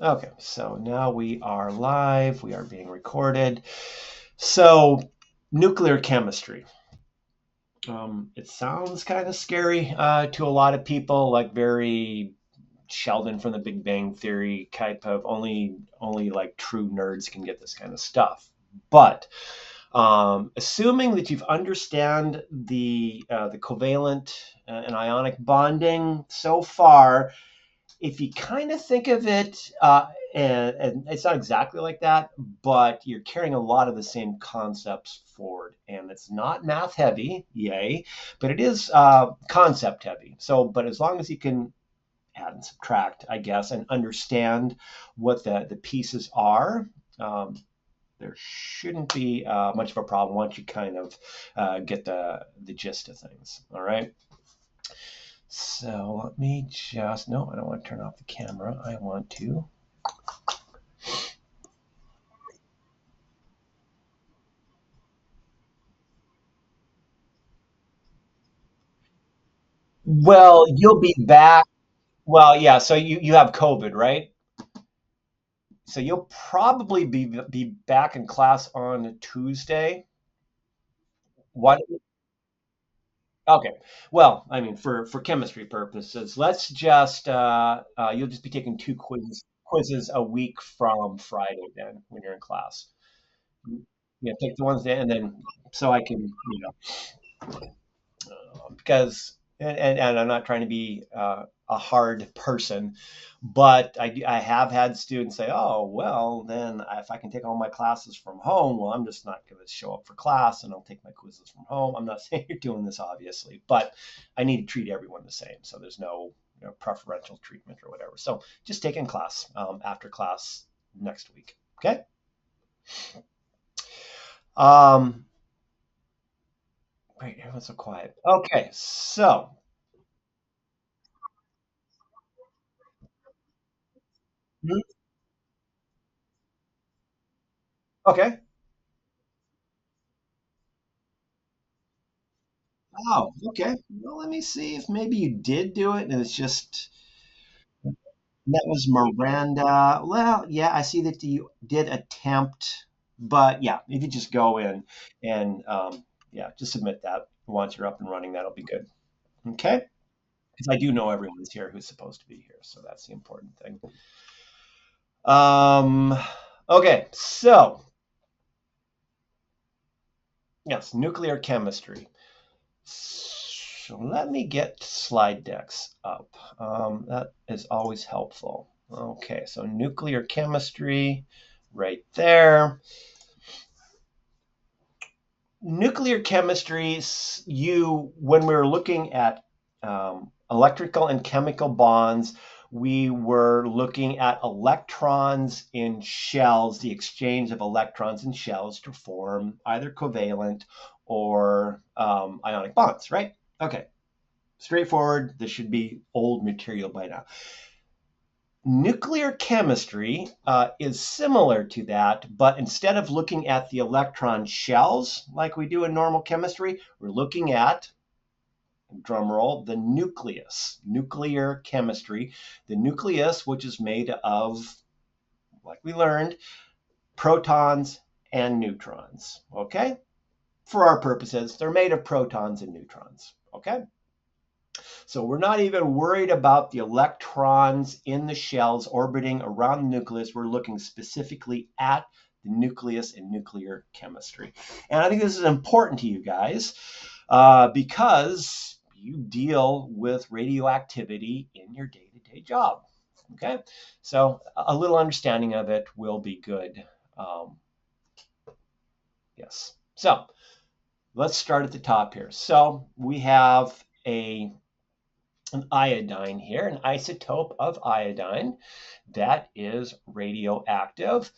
Okay, so now we are live. We are being recorded. So, nuclear chemistry. It sounds kind of scary to a lot of people, like very Sheldon from the Big Bang Theory type of only like true nerds can get this kind of stuff. But assuming that you've understand the covalent and ionic bonding so far, if you kind of think of it, and it's not exactly like that, but you're carrying a lot of the same concepts forward. And it's not math heavy, yay, but it is concept heavy. So, but as long as you can add and subtract, I guess, and understand what the pieces are, there shouldn't be much of a problem once you kind of get the gist of things. All right. So let me just, no, I don't want to turn off the camera. I want to. Well, you'll be back. Well, yeah, so you have COVID, right? So you'll probably be back in class on Tuesday. What? Okay. Well, I mean, for chemistry purposes, let's just you'll just be taking two quizzes a week from Friday then when you're in class. Yeah, take the ones then, and then so I can, because and I'm not trying to be a hard person, but I have had students say, "Oh, well, then if I can take all my classes from home, well, I'm just not going to show up for class, and I'll take my quizzes from home." I'm not saying you're doing this, obviously, but I need to treat everyone the same, so there's no preferential treatment or whatever. So just take in class after class next week. Okay. Um, Wait, everyone's so quiet. Okay, so hmm, okay. Oh, okay. Well, let me see if maybe you did do it and it's just that was Miranda. Well, yeah, I see that you did attempt, but yeah, if you just go in and yeah, just submit that once you're up and running, that'll be good. Okay? Because I do know everyone's here who's supposed to be here, so that's the important thing. Um, okay, so yes, nuclear chemistry. So let me get slide decks up. That is always helpful. Okay, so nuclear chemistry right there. Nuclear chemistry, when we were looking at electrical and chemical bonds, we were looking at electrons in shells, the exchange of electrons in shells to form either covalent or ionic bonds, right? Okay, straightforward. This should be old material by now. Nuclear chemistry is similar to that, but instead of looking at the electron shells like we do in normal chemistry, we're looking at, drum roll, the nucleus. Nuclear chemistry. The nucleus, which is made of, like we learned, protons and neutrons. Okay? For our purposes, they're made of protons and neutrons. Okay? So we're not even worried about the electrons in the shells orbiting around the nucleus. We're looking specifically at the nucleus in nuclear chemistry. And I think this is important to you guys because you deal with radioactivity in your day-to-day job. Okay, so a little understanding of it will be good. Um, yes. So let's start at the top here. So we have an iodine here, an isotope of iodine that is radioactive.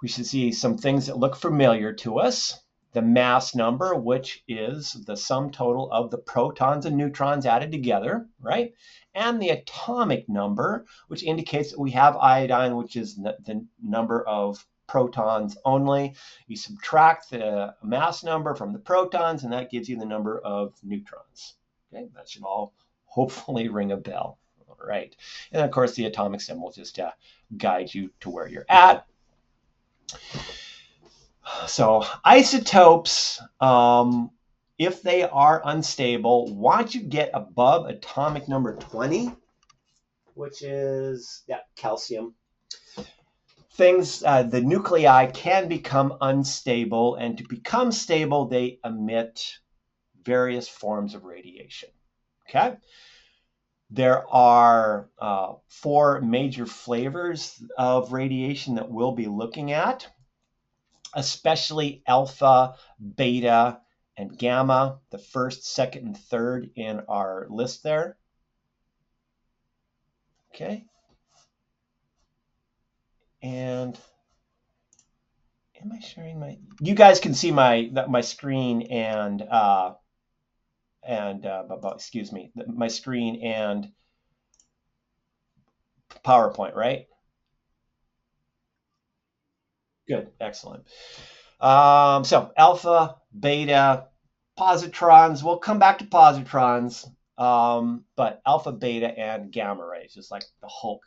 We should see some things that look familiar to us. The mass number, which is the sum total of the protons and neutrons added together, right? And the atomic number, which indicates that we have iodine, which is the number of protons only. You subtract the mass number from the protons, and that gives you the number of neutrons. Okay, that should all hopefully ring a bell. right? And of course, the atomic symbol just guides you to where you're at. So isotopes, if they are unstable, once you get above atomic number 20, which is calcium, the nuclei can become unstable, and to become stable, they emit various forms of radiation. Okay. There are 4 major flavors of radiation that we'll be looking at, especially alpha, beta, and gamma, the first, second, and third in our list there. Okay. And am I sharing my? You guys can see my screen and excuse me, my screen and PowerPoint, right? Good, excellent. So alpha, beta, positrons. We'll come back to positrons, but alpha, beta, and gamma rays, just like the Hulk.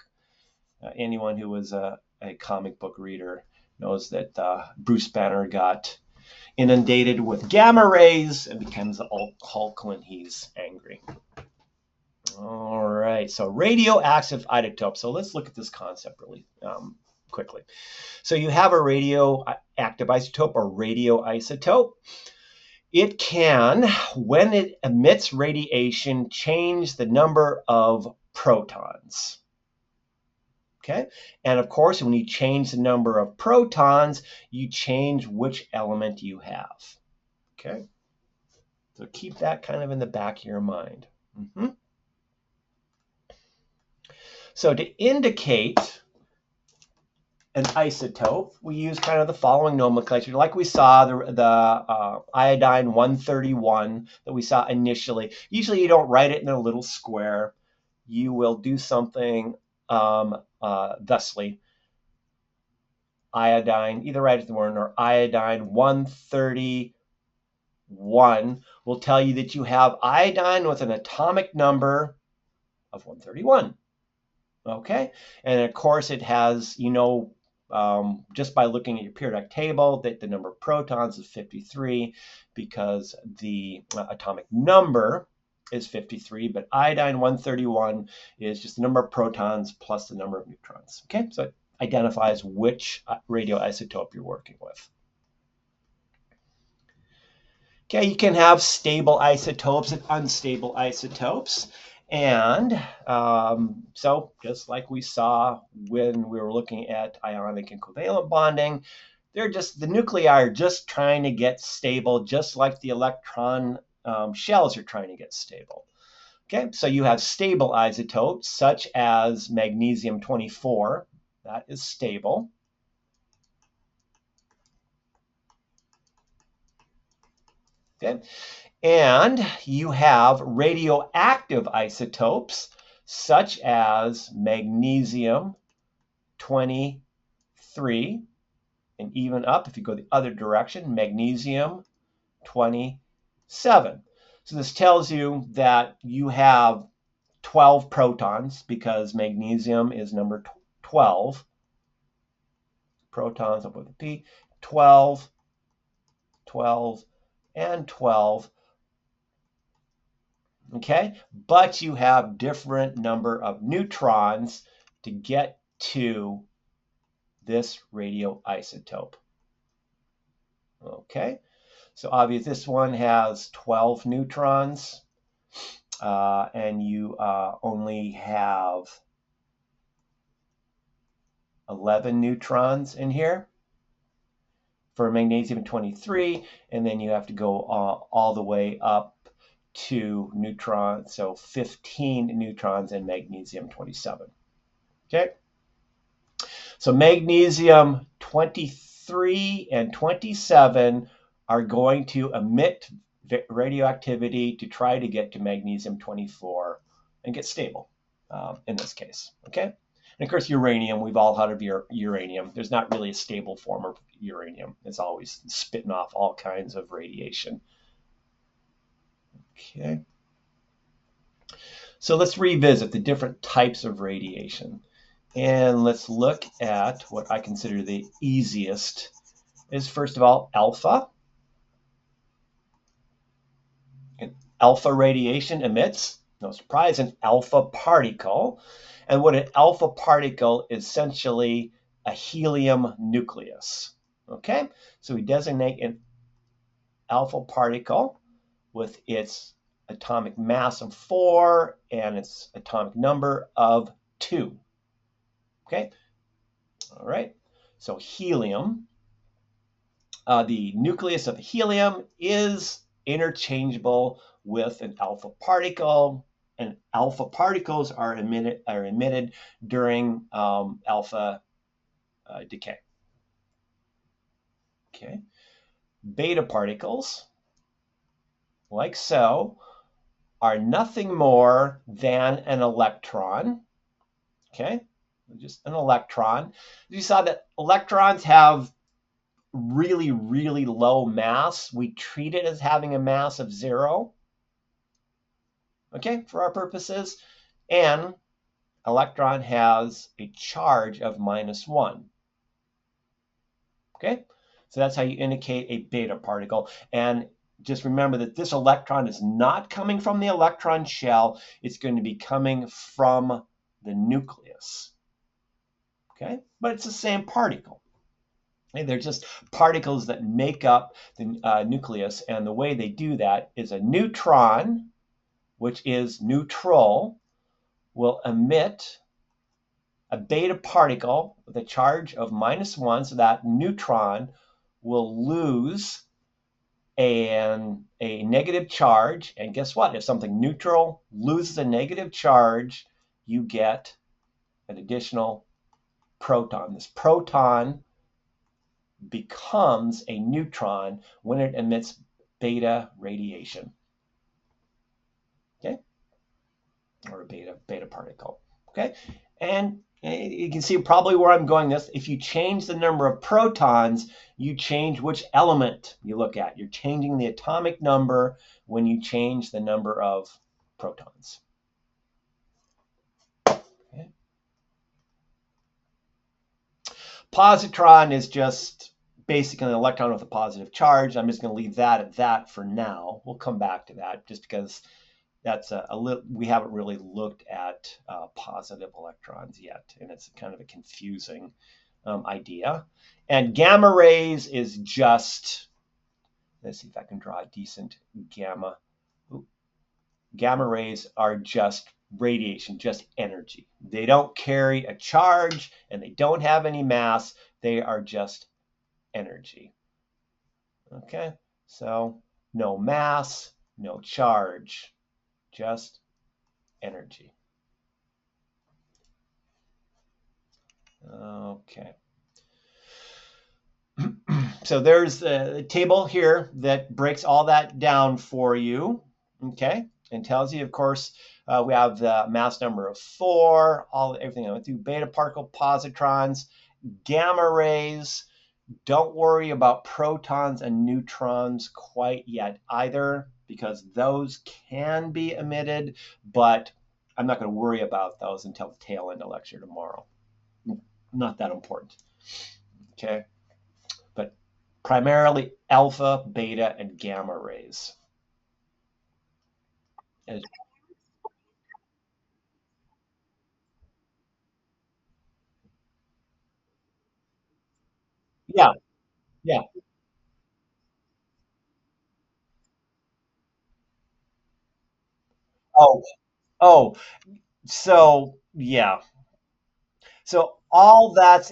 Anyone who was a comic book reader knows that Bruce Banner got inundated with gamma rays and becomes the Hulk when he's angry. All right, so radioactive isotope. So let's look at this concept really quickly. So you have a radioactive isotope or radioisotope. It can, when it emits radiation, change the number of protons. Okay, and of course, when you change the number of protons, you change which element you have. Okay, so keep that kind of in the back of your mind. So to indicate an isotope, we use kind of the following nomenclature. Like we saw the iodine 131 that we saw initially. Usually you don't write it in a little square. You will do something thusly. Iodine, either write it the word or iodine 131 will tell you that you have iodine with an atomic number of 131. Okay, and of course it has, just by looking at your periodic table, that the number of protons is 53 because the atomic number is 53, but iodine 131 is just the number of protons plus the number of neutrons. Okay, so it identifies which radioisotope you're working with. Okay, you can have stable isotopes and unstable isotopes. And so just like we saw when we were looking at ionic and covalent bonding, the nuclei are just trying to get stable, just like the electron shells are trying to get stable. Okay, so you have stable isotopes such as magnesium 24, that is stable. Okay. And you have radioactive isotopes such as magnesium 23, and even up if you go the other direction, magnesium 27. So this tells you that you have 12 protons because magnesium is number 12. Protons up with a P, 12, 12, and 12. Okay, but you have different number of neutrons to get to this radioisotope. Okay, so obviously this one has 12 neutrons, and you only have 11 neutrons in here for magnesium 23, and then you have to go all the way up to neutrons, so 15 neutrons in magnesium 27. Okay, so magnesium 23 and 27 are going to emit radioactivity to try to get to magnesium 24 and get stable in this case. Okay, and of course uranium, we've all heard of uranium. There's not really a stable form of uranium. It's always spitting off all kinds of radiation. Okay. So let's revisit the different types of radiation. And let's look at what I consider the easiest is, first of all, alpha. And alpha radiation emits, no surprise, an alpha particle. And what an alpha particle is essentially a helium nucleus. Okay, so we designate an alpha particle with its atomic mass of 4 and its atomic number of 2. Okay, all right. So helium, the nucleus of helium is interchangeable with an alpha particle, and alpha particles are emitted during alpha decay. Okay, beta particles, like so, are nothing more than an electron. Okay, just an electron. You saw that electrons have really, really low mass. We treat it as having a mass of 0. Okay, for our purposes. And electron has a charge of -1. Okay, so that's how you indicate a beta particle. And just remember that this electron is not coming from the electron shell. It's going to be coming from the nucleus. Okay, but it's the same particle. And they're just particles that make up the nucleus. And the way they do that is a neutron, which is neutral, will emit a beta particle with a charge of -1. So that neutron will lose a negative charge. And guess what? If something neutral loses a negative charge, you get an additional proton. This proton becomes a neutron when it emits beta radiation. Okay, or a beta particle. Okay, and you can see probably where I'm going this. If you change the number of protons, you change which element you look at. You're changing the atomic number when you change the number of protons. Okay. Positron is just basically an electron with a positive charge. I'm just going to leave that at that for now. We'll come back to that just because that's a little, we haven't really looked at positive electrons yet, and it's kind of a confusing idea. And gamma rays is just, let's see if I can draw a decent gamma. Ooh. Gamma rays are just radiation, just energy. They don't carry a charge and they don't have any mass. They are just energy. Okay, so no mass, no charge, just energy. Okay. So there's a table here that breaks all that down for you, okay, and tells you, of course, we have the mass number of 4, everything I went through, beta particle positrons, gamma rays. Don't worry about protons and neutrons quite yet either, because those can be emitted, but I'm not going to worry about those until the tail end of lecture tomorrow. Not that important. Okay, but primarily alpha, beta, and gamma rays. And yeah, yeah. Oh, oh. So yeah. So all that's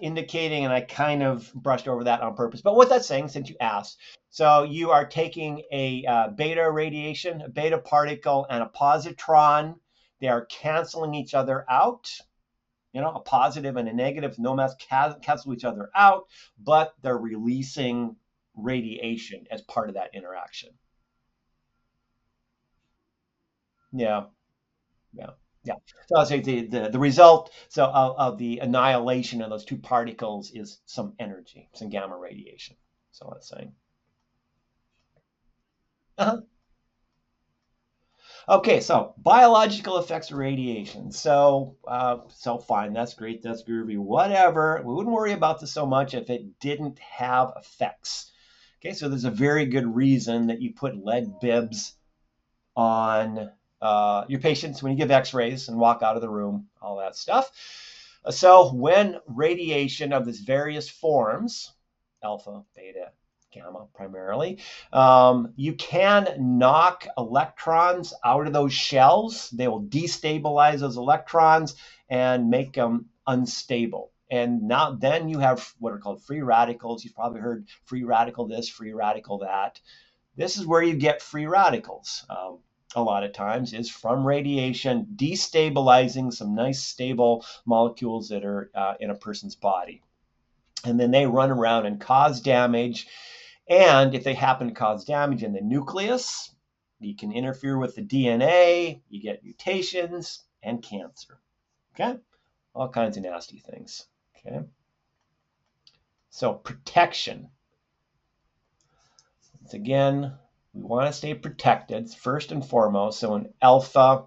indicating, and I kind of brushed over that on purpose. But what that's saying, since you asked, so you are taking a beta radiation, a beta particle, and a positron. They are canceling each other out. You know, a positive and a negative, no mass cancel each other out, but they're releasing radiation as part of that interaction. Yeah, yeah, yeah. So I'll say the result of the annihilation of those two particles is some energy, some gamma radiation. So let's say. Uh-huh. Okay, so biological effects of radiation. So fine, that's great, that's groovy, whatever. We wouldn't worry about this so much if it didn't have effects. Okay, so there's a very good reason that you put lead bibs on your patients when you give x-rays and walk out of the room, all that stuff. So when radiation of these various forms, alpha, beta, gamma primarily, you can knock electrons out of those shells. They will destabilize those electrons and make them unstable. And now then you have what are called free radicals. You've probably heard free radical this, free radical that. This is where you get free radicals. A lot of times is from radiation destabilizing some nice stable molecules that are in a person's body. And then they run around and cause damage. And if they happen to cause damage in the nucleus, you can interfere with the DNA, you get mutations and cancer. Okay? All kinds of nasty things. Okay? So protection. Once again, we want to stay protected first and foremost. So in alpha,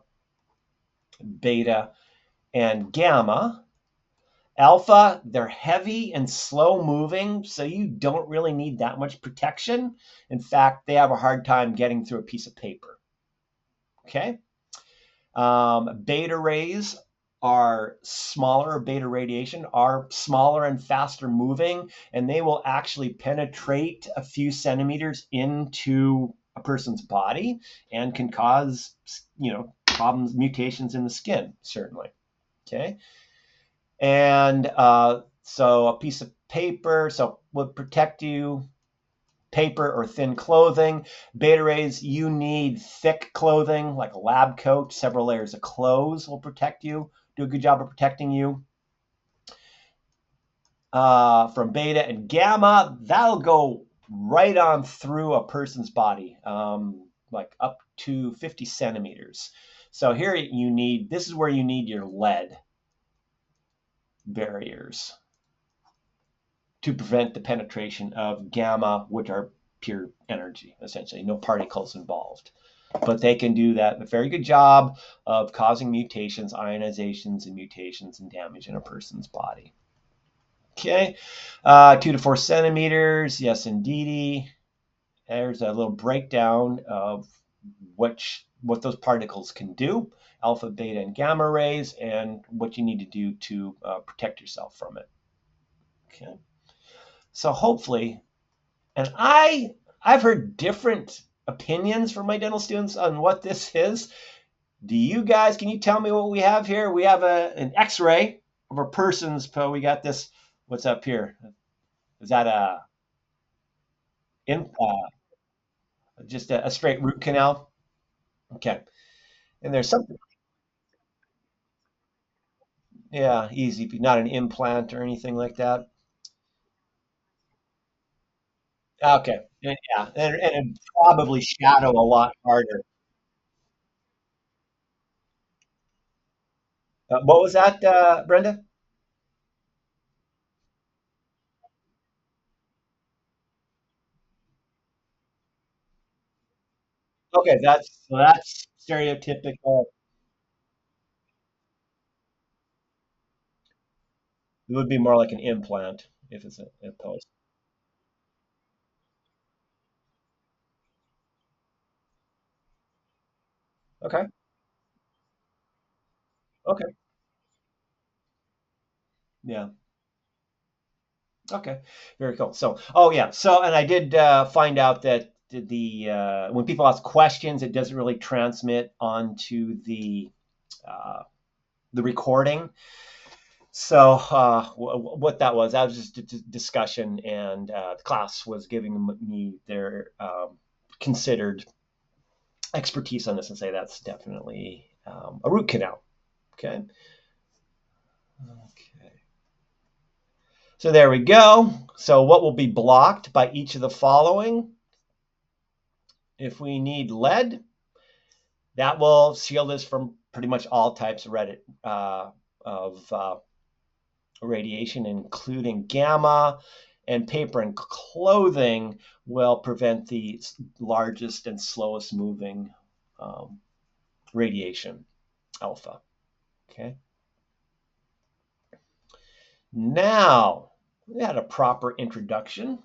beta, and gamma, alpha, they're heavy and slow moving, so you don't really need that much protection. In fact, they have a hard time getting through a piece of paper. Okay? Beta rays are smaller, beta radiation are smaller and faster moving, and they will actually penetrate a few centimeters into a person's body and can cause, problems, mutations in the skin, certainly. Okay. And so a piece of paper, so would protect you, paper or thin clothing. Beta rays, you need thick clothing like a lab coat. Several layers of clothes will protect you, do a good job of protecting you. From beta and gamma, that'll go right on through a person's body, like up to 50 centimeters. So here this is where you need your lead barriers to prevent the penetration of gamma, which are pure energy, essentially, no particles involved. But they can do that a very good job of causing mutations, ionizations, and mutations and damage in a person's body. Okay, 2 to 4 centimeters, yes, indeedy. There's a little breakdown of what those particles can do, alpha, beta, and gamma rays, and what you need to do to protect yourself from it. Okay. So hopefully, and I've heard different opinions from my dental students on what this is. Do you guys, can you tell me what we have here? We have an x-ray of a person's, we got this, what's up here? Is that in, just a straight root canal? Okay. And there's something, yeah, easy, not an implant or anything like that. Okay. Yeah, and it'd probably shadow a lot harder. What was that, Brenda? Okay, that's stereotypical. It would be more like an implant if it's a post. Okay. Okay. Yeah. Okay. Very cool. So, oh yeah. So, and I did find out that when people ask questions, it doesn't really transmit onto uh, the recording. So, what that was just a discussion, and the class was giving me their considered expertise on this and say that's definitely a root canal. Okay. Okay. So there we go. So what will be blocked by each of the following? If we need lead, that will shield us from pretty much all types of radiation, including gamma, and paper and clothing will prevent the largest and slowest moving radiation, alpha. Okay. Now, we had a proper introduction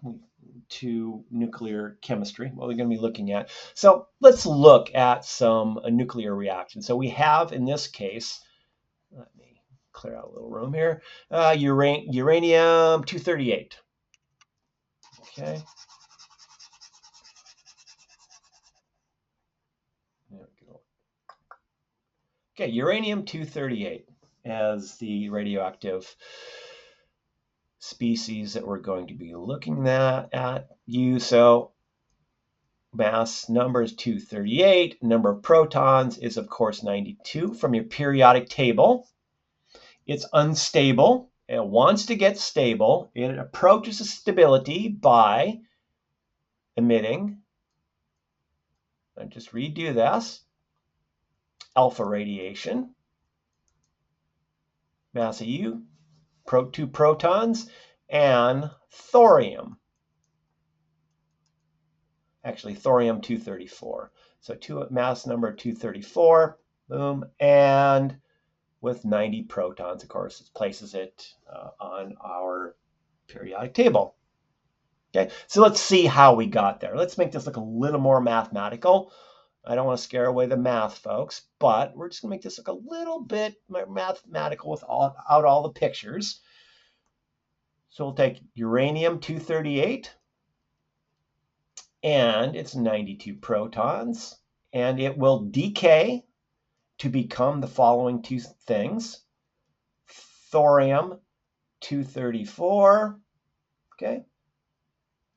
to nuclear chemistry, what we're going to be looking at. So let's look at some nuclear reactions. So we have, in this case, let me clear out a little room here, uranium-238. Okay. There we go. Okay, uranium-238 as the radioactive species that we're going to be looking at you. So mass number is 238. Number of protons is, of course, 92 from your periodic table. It's unstable. It wants to get stable. It approaches stability by emitting, I'll just redo this, alpha radiation, mass of U, 2 protons, and thorium. Actually, thorium-234. So mass number 234, boom, and with 90 protons, of course, it places it on our periodic table. Okay, so let's see how we got there. Let's make this look a little more mathematical. I don't want to scare away the math, folks, but we're just going to make this look a little bit more mathematical without all the pictures. So we'll take uranium-238, and it's 92 protons, and it will decay to become the following two things. Thorium-234, okay,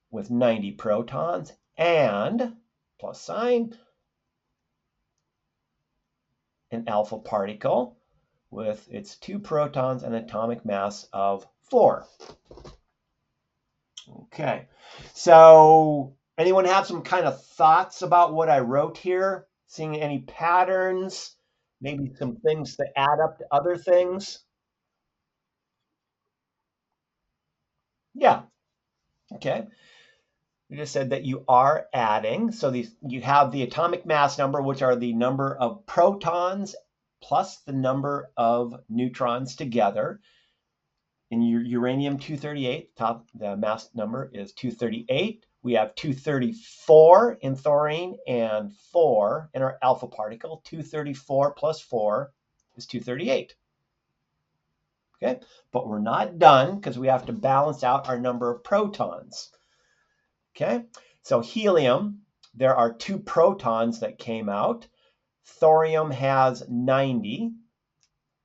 with 90 protons, and, plus sign, an alpha particle with its 2 protons and atomic mass of 4. Okay, so anyone have some kind of thoughts about what I wrote here? Seeing any patterns? Maybe some things that add up to other things? Yeah, okay. We just said that you are adding. So you have the atomic mass number, which are the number of protons plus the number of neutrons together. In your uranium-238, the mass number is 238. We have 234 in thorium and 4 in our alpha particle. 234 plus 4 is 238. Okay, but we're not done because we have to balance out our number of protons. Okay, so helium, there are 2 protons that came out. Thorium has 90.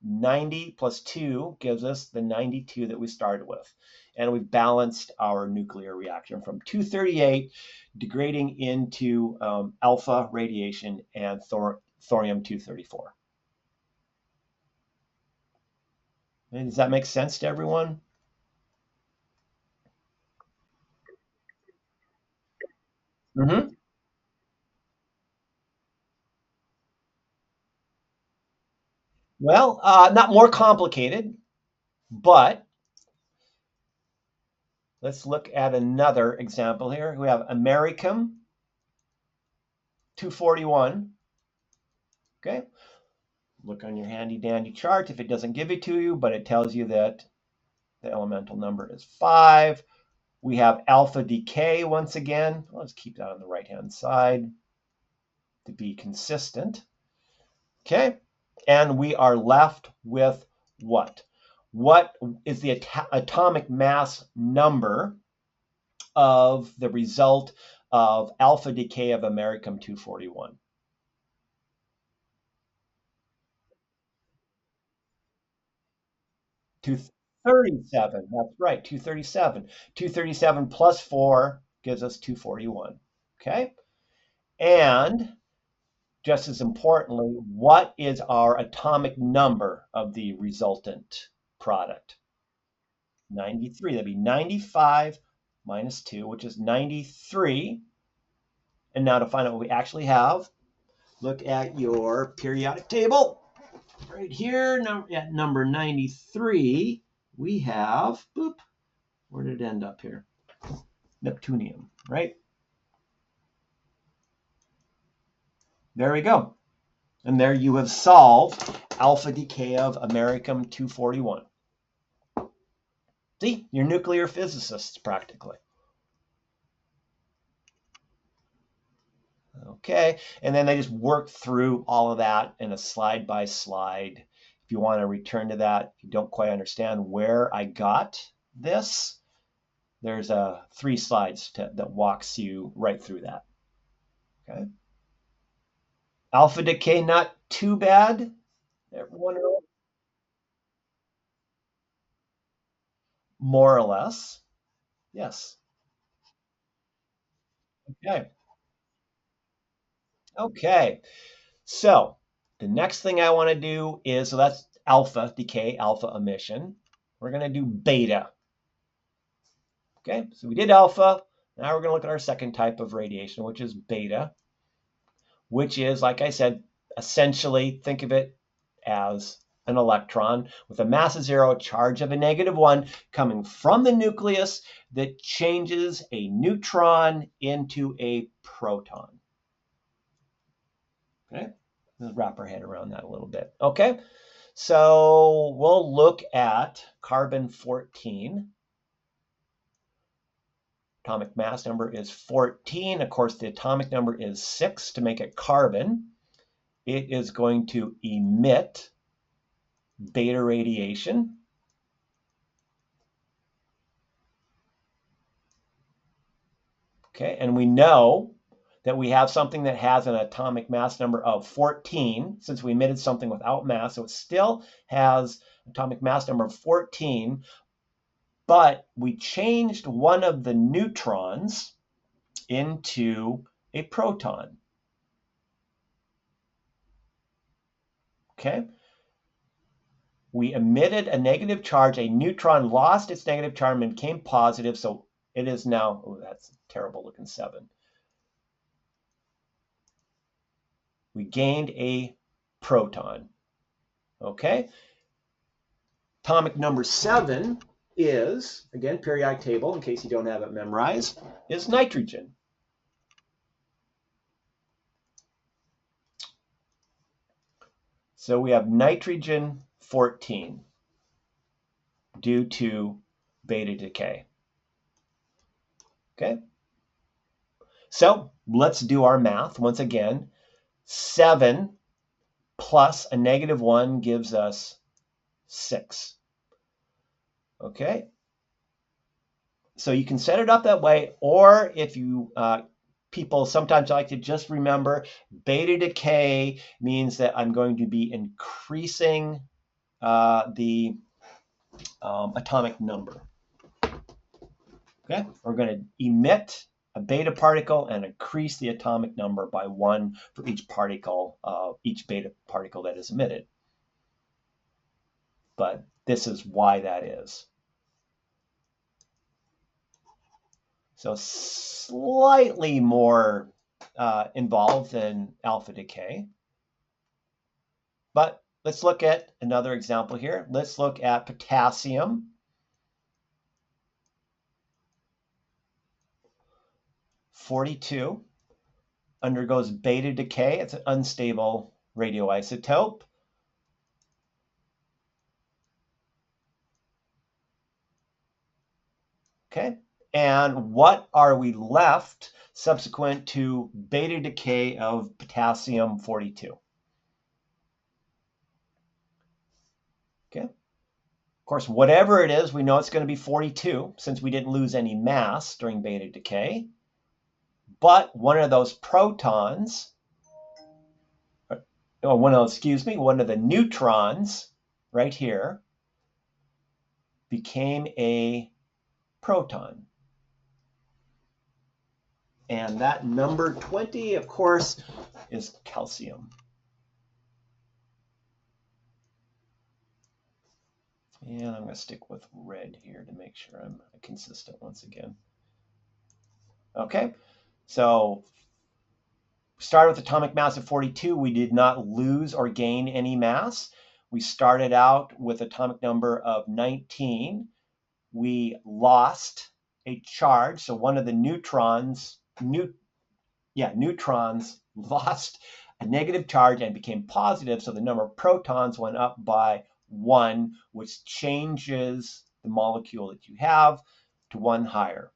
90 plus 2 gives us the 92 that we started with. And we've balanced our nuclear reaction from 238 degrading into alpha radiation and thorium-234. Does that make sense to everyone? Mm-hmm. Well, not more complicated, but let's look at another example here. We have americium 241. Okay. Look on your handy dandy chart if it doesn't give it to you, but it tells you that the elemental number is 5. We have alpha decay once again. Let's keep that on the right-hand side to be consistent. Okay. And we are left with what? What is the atomic mass number of the result of alpha decay of americium 241? 237. That's right, 237. 237 plus 4 gives us 241. Okay? And just as importantly, what is our atomic number of the resultant product? 93. That'd be 95 minus 2, which is 93. And now to find out what we actually have, look at your periodic table. Right here, at number 93, we have, boop, where did it end up here? Neptunium, right? There we go. And there you have solved alpha decay of americium 241. See, you're nuclear physicists practically. Okay, and then they just work through all of that in a slide by slide. If you want to return to that, if you don't quite understand where I got this, there's 3 slides that walks you right through that. Okay. Alpha decay, not too bad. Everyone, more or less. Yes. Okay. Okay. So the next thing I want to do is, so that's alpha decay, alpha emission. We're going to do beta. Okay, so we did alpha. Now we're going to look at our second type of radiation, which is beta, which is, like I said, essentially think of it as an electron with a mass of 0, charge of a -1 coming from the nucleus that changes a neutron into a proton. Okay, let's wrap our head around that a little bit. Okay, so we'll look at carbon 14. Atomic mass number is 14. Of course, the atomic number is 6 to make it carbon. It is going to emit beta radiation. Okay, and we know that we have something that has an atomic mass number of 14, since we emitted something without mass, so it still has atomic mass number of 14, but we changed one of the neutrons into a proton. Okay, we emitted a negative charge, a neutron lost its negative charge and became positive, so it is now, oh, that's a terrible looking 7. We gained a proton. Okay, atomic number 7 is, again, periodic table, in case you don't have it memorized, is nitrogen. So we have nitrogen 14 due to beta decay. Okay, so let's do our math once again. 7 plus a -1 gives us 6. Okay, so you can set it up that way, or if you people sometimes like to just remember beta decay means that I'm going to be increasing the atomic number. Okay, we're going to emit a beta particle and increase the atomic number by 1 for each particle, each beta particle that is emitted. But this is why that is. So slightly more involved than alpha decay. But let's look at another example here. Let's look at potassium. (42) undergoes beta decay. It's an unstable radioisotope. Okay, and what are we left subsequent to beta decay of potassium 42? Okay, of course, whatever it is, we know it's going to be 42 since we didn't lose any mass during beta decay. But one of those protons, or one of the neutrons right here became a proton. And that number 20, of course, is calcium. And I'm going to stick with red here to make sure I'm consistent once again. Okay, so started with atomic mass of 42. We did not lose or gain any mass. We started out with atomic number of 19. We lost a charge, so one of the neutrons lost a negative charge and became positive, so the number of protons went up by 1, which changes the molecule that you have to one higher.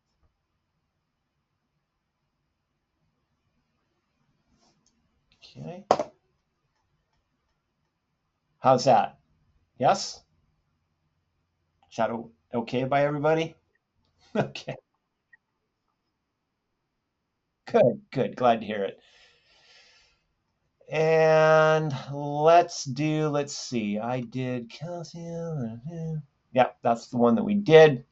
Okay. How's that? Yes? Is that okay by everybody? Okay. Good, good. Glad to hear it. And let's see. I did calcium. Yeah, that's the one that we did.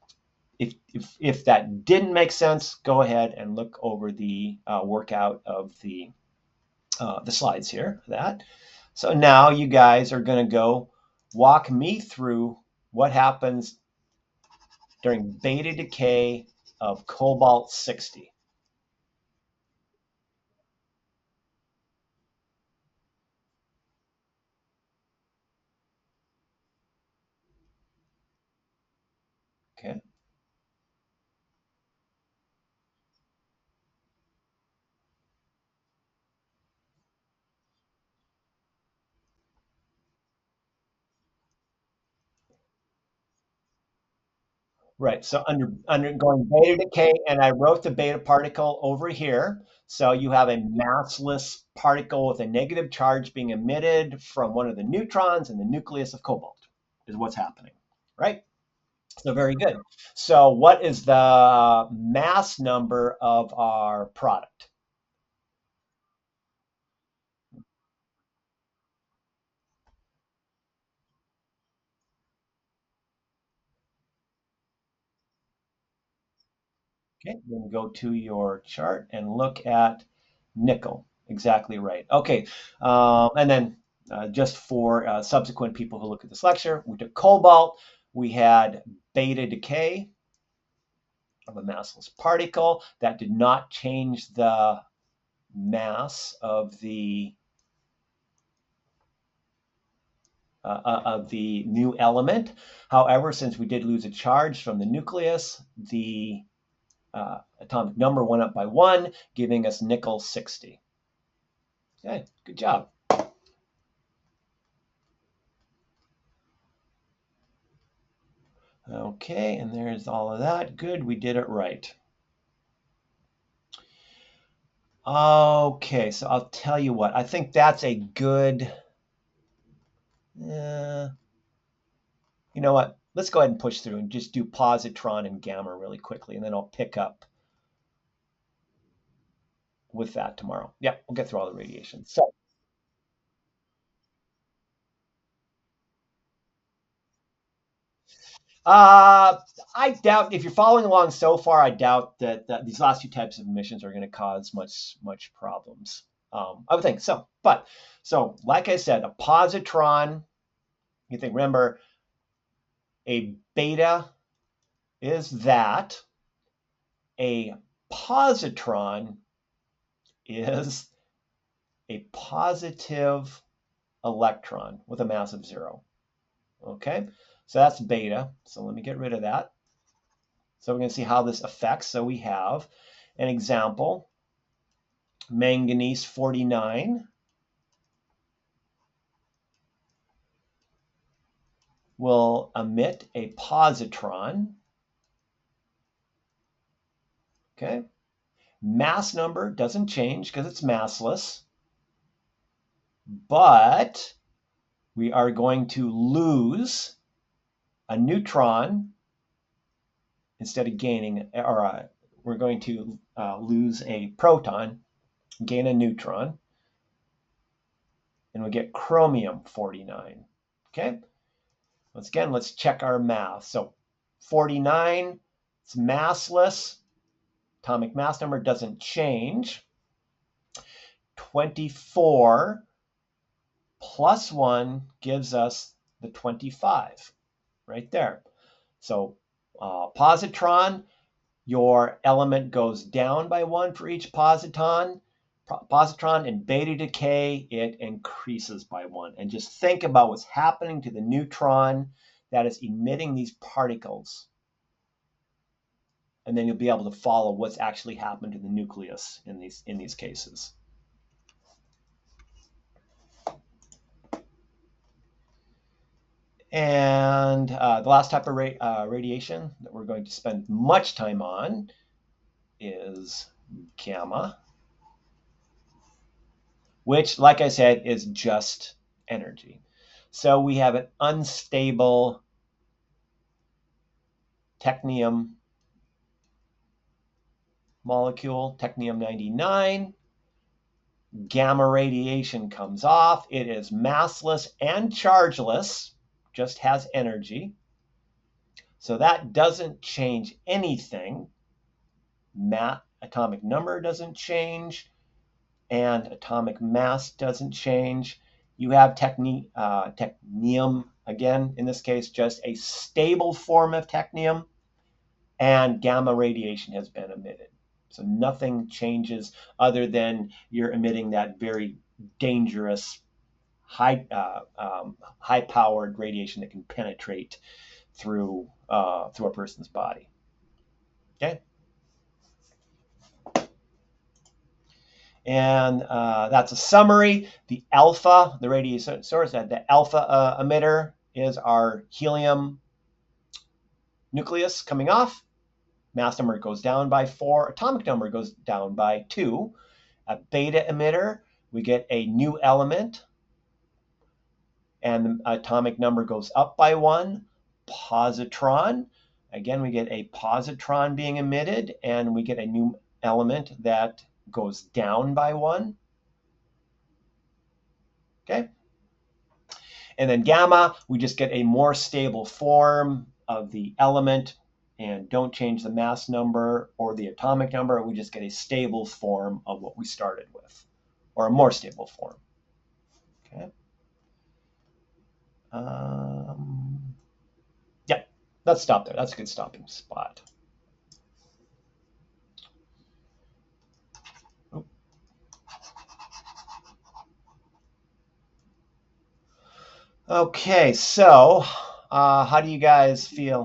If that didn't make sense, go ahead and look over the workout of the slides here for that. So now you guys are going to go walk me through what happens during beta decay of cobalt 60. Okay. Right. So undergoing beta decay, and I wrote the beta particle over here. So you have a massless particle with a negative charge being emitted from one of the neutrons in the nucleus of cobalt, is what's happening. Right? So very good. So what is the mass number of our product? Okay, then go to your chart and look at nickel. Exactly right. Okay, and then just for subsequent people who look at this lecture, we took cobalt. We had beta decay of a massless particle. That did not change the mass of the new element. However, since we did lose a charge from the nucleus, the atomic number went up by 1, giving us nickel 60. Okay, good job. Okay, and there's all of that. Good, we did it right. Okay, so I'll tell you what, I think that's a good, you know what, let's go ahead and push through and just do positron and gamma really quickly, and then I'll pick up with that tomorrow. Yeah, we'll get through all the radiation. So, Uh, I doubt if you're following along so far. I doubt that these last two types of emissions are going to cause much problems. I would think so, but so like I said, a positron. You think remember a beta is that a positron is a positive electron with a mass of 0. Okay, so that's beta. So let me get rid of that. So we're going to see how this affects. So we have an example, manganese 49 will emit a positron. Okay. Mass number doesn't change because it's massless, but we are going to lose a neutron instead of gaining, or we're going to lose a proton, gain a neutron, and we get chromium 49. Okay. Once again, let's check our math. So 49, it's massless. Atomic mass number doesn't change. 24 plus 1 gives us the 25 right there. So positron, your element goes down by 1 for each positron. Positron in beta decay, it increases by 1. And just think about what's happening to the neutron that is emitting these particles. And then you'll be able to follow what's actually happened to the nucleus in these cases. And the last type of radiation that we're going to spend much time on is gamma, which, like I said, is just energy. So we have an unstable technetium molecule, technetium-99. Gamma radiation comes off. It is massless and chargeless, just has energy. So that doesn't change anything. Atomic number doesn't change, and atomic mass doesn't change. You have technetium, again, in this case, just a stable form of technetium, and gamma radiation has been emitted. So nothing changes other than you're emitting that very dangerous, high-powered radiation that can penetrate through a person's body. Okay. And that's a summary. The alpha, the radiation source, the alpha emitter is our helium nucleus coming off. Mass number goes down by 4. Atomic number goes down by 2. A beta emitter, we get a new element, and the atomic number goes up by 1. Positron, again, we get a positron being emitted, and we get a new element that goes down by 1. Okay. And then gamma, we just get a more stable form of the element and don't change the mass number or the atomic number. We just get a stable form of what we started with, or a more stable form. Okay. Yeah, let's stop there. That's a good stopping spot. Okay, so how do you guys feel?